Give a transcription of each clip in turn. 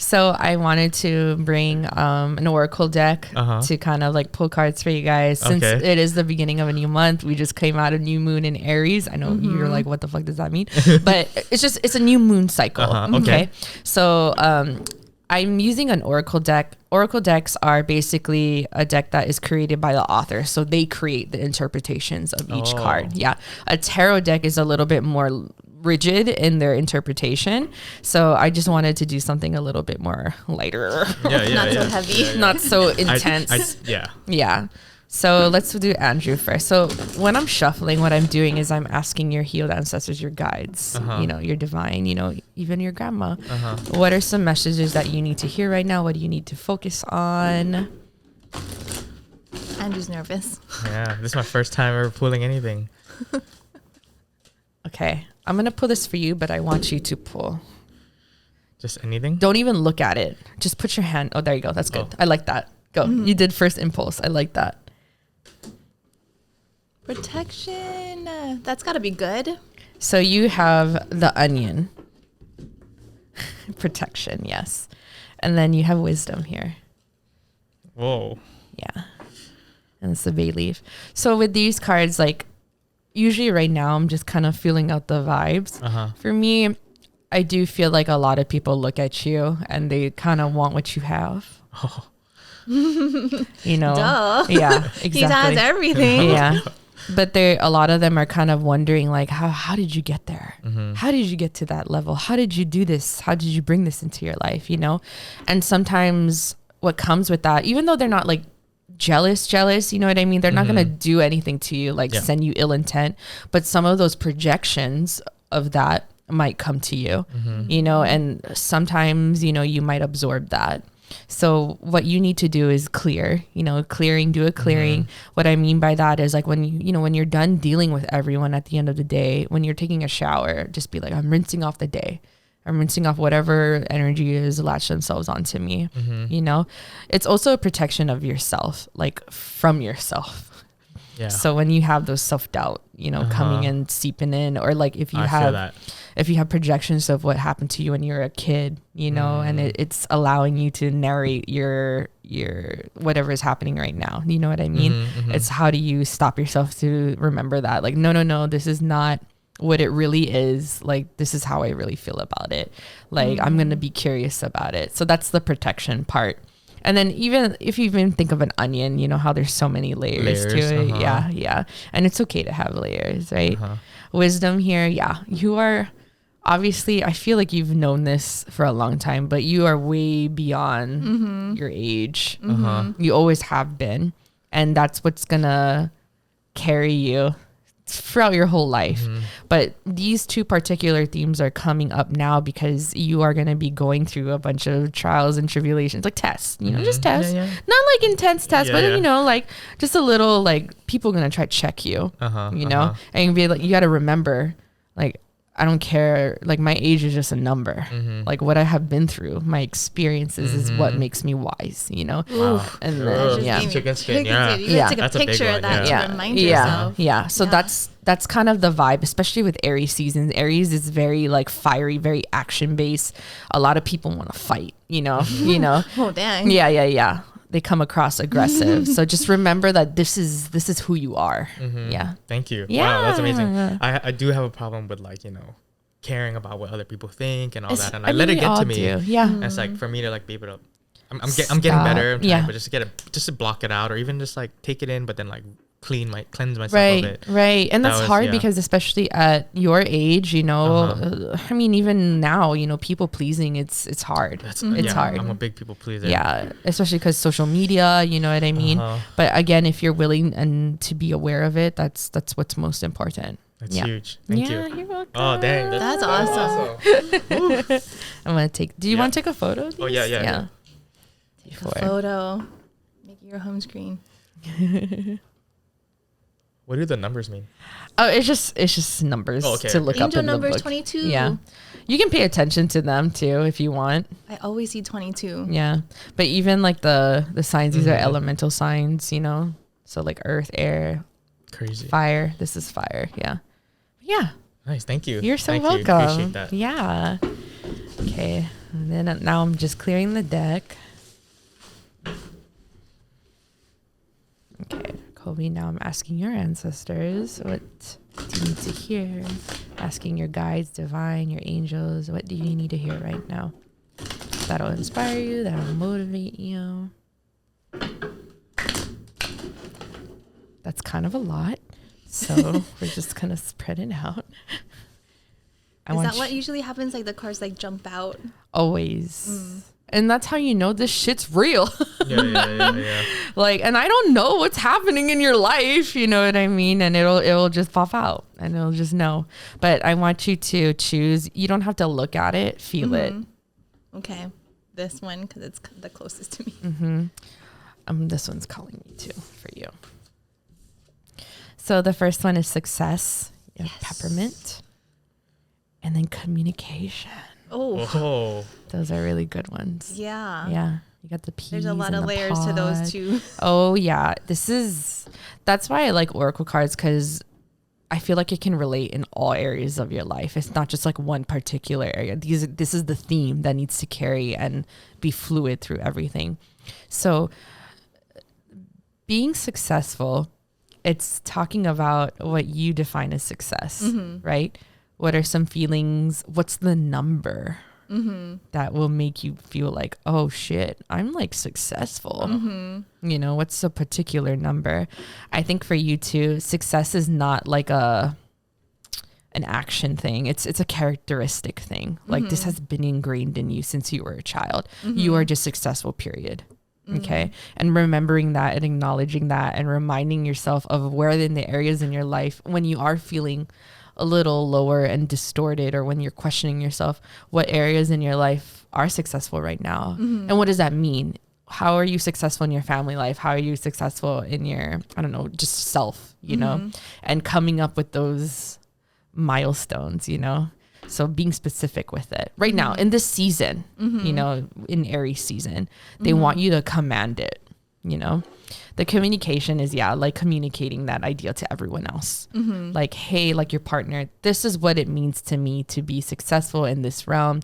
So I wanted to bring an oracle deck to kind of like pull cards for you guys. Since it is the beginning of a new month, we just came out of new moon in Aries. I know you're like, what the fuck does that mean? But it's a new moon cycle. Okay. So I'm using an oracle deck. Oracle decks are basically a deck that is created by the author. So they create the interpretations of each card. Yeah. A tarot deck is a little bit more rigid in their interpretation. So I just wanted to do something a little bit more lighter. Not so heavy. Not so intense. Yeah. So let's do Andrew first. So when I'm shuffling, what I'm doing is I'm asking your healed ancestors, your guides, your divine, even your grandma. What are some messages that you need to hear right now? What do you need to focus on? Andrew's nervous. Yeah, this is my first time ever pulling anything. Okay, I'm going to pull this for you, but I want you to pull. Just anything? Don't even look at it. Just put your hand. Oh, there you go. That's good. I like that. Go. You did first impulse. I like that. Protection. That's got to be good. So you have the onion. Protection, yes. And then you have wisdom here. Whoa. Yeah. And it's the bay leaf. So with these cards, like usually right now I'm just kind of feeling out the vibes. For me, I do feel like a lot of people look at you and they kind of want what you have. Duh. Yeah, exactly. He has everything. Yeah. But a lot of them are kind of wondering like, how did you get there? How did you get to that level? How did you do this? How did you bring this into your life? And sometimes what comes with that, even though they're not like jealous, you know what I mean? They're not going to do anything to you, like send you ill intent, but some of those projections of that might come to you, and sometimes, you might absorb that. So what you need to do is clear, do a clearing. What I mean by that is like when when you're done dealing with everyone at the end of the day, when you're taking a shower, just be like, I'm rinsing off the day. I'm rinsing off whatever energy is latched themselves onto me. It's also a protection of yourself, like from yourself. Yeah. So when you have those self-doubt, coming and seeping in, or like if you have projections of what happened to you when you were a kid, and it's allowing you to narrate your whatever is happening right now. You know what I mean? It's how do you stop yourself to remember that? Like, no, this is not what it really is. Like, this is how I really feel about it. Like, I'm going to be curious about it. So that's the protection part. And then even if you even think of an onion, how there's so many layers to it. Yeah. And it's okay to have layers, right? Wisdom here. Yeah. You are obviously, I feel like you've known this for a long time, but you are way beyond your age. You always have been. And that's what's going to carry you throughout your whole life. But these two particular themes are coming up now because you are going to be going through a bunch of trials and tribulations, like tests, just tests, not like intense tests, but like just a little, like people going to try to check you, and be like, you got to remember, like, I don't care. Like, my age is just a number. Like, what I have been through, my experiences is what makes me wise, Wow. And then, chicken skin. You take a picture of that to remind yourself. Yeah. So that's kind of the vibe, especially with Aries seasons. Aries is very like fiery, very action based. A lot of people want to fight, Oh, dang. Yeah. They come across aggressive. So just remember that this is who you are. Yeah. Thank you. Yeah. Wow, that's amazing. I do have a problem with like, caring about what other people think and all that. And I let it get to me. Yeah. And it's like for me to like be able to, I'm getting better. But just to block it out, or even just like take it in, but then like cleanse myself of it. Right. And that's hard because especially at your age, I mean, even now, people pleasing, it's hard. It's hard. I'm a big people pleaser. Yeah. Especially because social media, you know what I mean? But again, if you're willing and to be aware of it, that's what's most important. That's huge. Thank you. You're welcome. Oh, dang. That's awesome. I'm going to take, do you want to take a photo of these? Oh, yeah. Take a photo. Make it your home screen. What do the numbers mean? Oh, it's just numbers to look Angel up in the number book. 22. Yeah. You can pay attention to them too if you want. I always see 22. Yeah. But even like the signs, these are elemental signs, So like earth, air, crazy, fire. This is fire. Yeah. Nice. Thank you. You're so Thank welcome. you. Appreciate that. Yeah. Okay. And then now I'm just clearing the deck. Okay, Kolby, now I'm asking your ancestors, what do you need to hear? Asking your guides, divine, your angels, what do you need to hear right now? That'll inspire you, that'll motivate you. That's kind of a lot, so we're just gonna spread it out. Is that what usually happens? Like the cards like jump out? Always. And that's how you know this shit's real. Yeah. Like, and I don't know what's happening in your life, you know what I mean? And it'll just pop out and it'll just know. But I want you to choose. You don't have to look at it, feel it. Okay. This one, because it's the closest to me. This one's calling me too for you. So the first one is success. You have peppermint. And then communication. Oh. Those are really good ones. Yeah. Yeah. You got the peas. There's a lot of layers to those too. Oh yeah. That's why I like oracle cards, because I feel like it can relate in all areas of your life. It's not just like one particular area. This is the theme that needs to carry and be fluid through everything. So being successful, it's talking about what you define as success, right? What are some feelings? What's the number that will make you feel like, oh shit, I'm like successful? You know, what's a particular number? I think for you too, success is not like an action thing. It's a characteristic thing. Like this has been ingrained in you since you were a child. You are just successful, period. Okay. And remembering that and acknowledging that and reminding yourself of where in the areas in your life when you are feeling a little lower and distorted, or when you're questioning yourself, what areas in your life are successful right now? And what does that mean? How are you successful in your family life? How are you successful in your, I don't know, just self, you know, and coming up with those milestones, you know? So being specific with it right now in this season, you know, in Aries season, they want you to command it, you know? The communication is, like communicating that idea to everyone else. Like, hey, like your partner, this is what it means to me to be successful in this realm.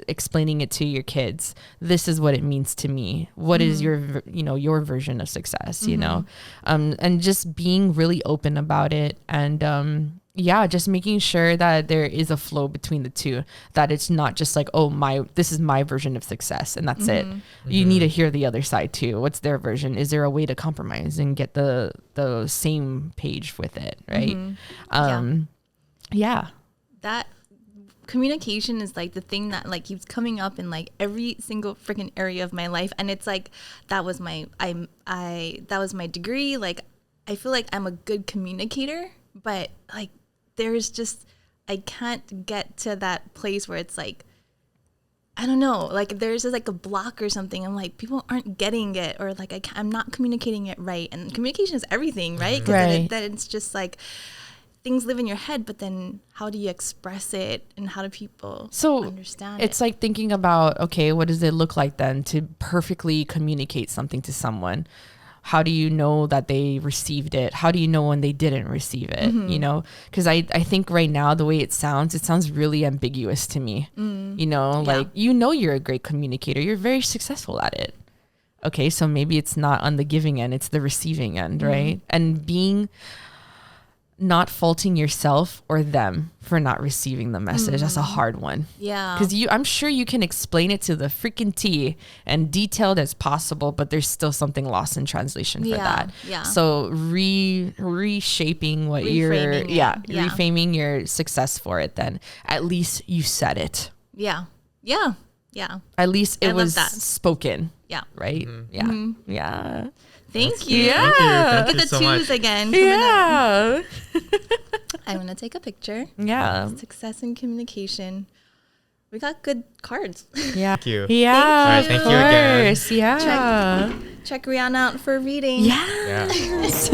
Explaining it to your kids. This is what it means to me. What is your, you know, your version of success, you know? And just being really open about it. And, just making sure that there is a flow between the two, that it's not just like, oh, this is my version of success and that's it. You need to hear the other side too. What's their version? Is there a way to compromise and get the same page with it? Right. That communication is like the thing that like keeps coming up in like every single freaking area of my life. And it's like, that was my degree. Like, I feel like I'm a good communicator, but like, there's just, I can't get to that place where it's like, I don't know, like there's like a block or something. I'm like, people aren't getting it, or like I'm not communicating it right. And communication is everything, right? Because it's just like things live in your head, but then how do you express it and how do people understand it? It's like thinking about, okay, what does it look like then to perfectly communicate something to someone? How do you know that they received it? How do you know when they didn't receive it? You know, because I think right now, the way it sounds really ambiguous to me. You know, like, you know, you're a great communicator. You're very successful at it. Okay, so maybe it's not on the giving end, it's the receiving end, right? And not faulting yourself or them for not receiving the message. That's a hard one. Yeah. Because I'm sure you can explain it to the freaking T and detailed as possible, but there's still something lost in translation for that. Yeah. So reshaping what reframing your success for it, then at least you said it. Yeah. Yeah. Yeah. At least it was spoken. Yeah. Right? Yeah. Yeah. Thank you. Yeah. Look at the so twos again. Yeah. I'm going to take a picture. Yeah. Success and communication. We got good cards. Yeah. Thank you. Yeah. All right, thank you again. Yeah. Check Riana out for a reading. Yes.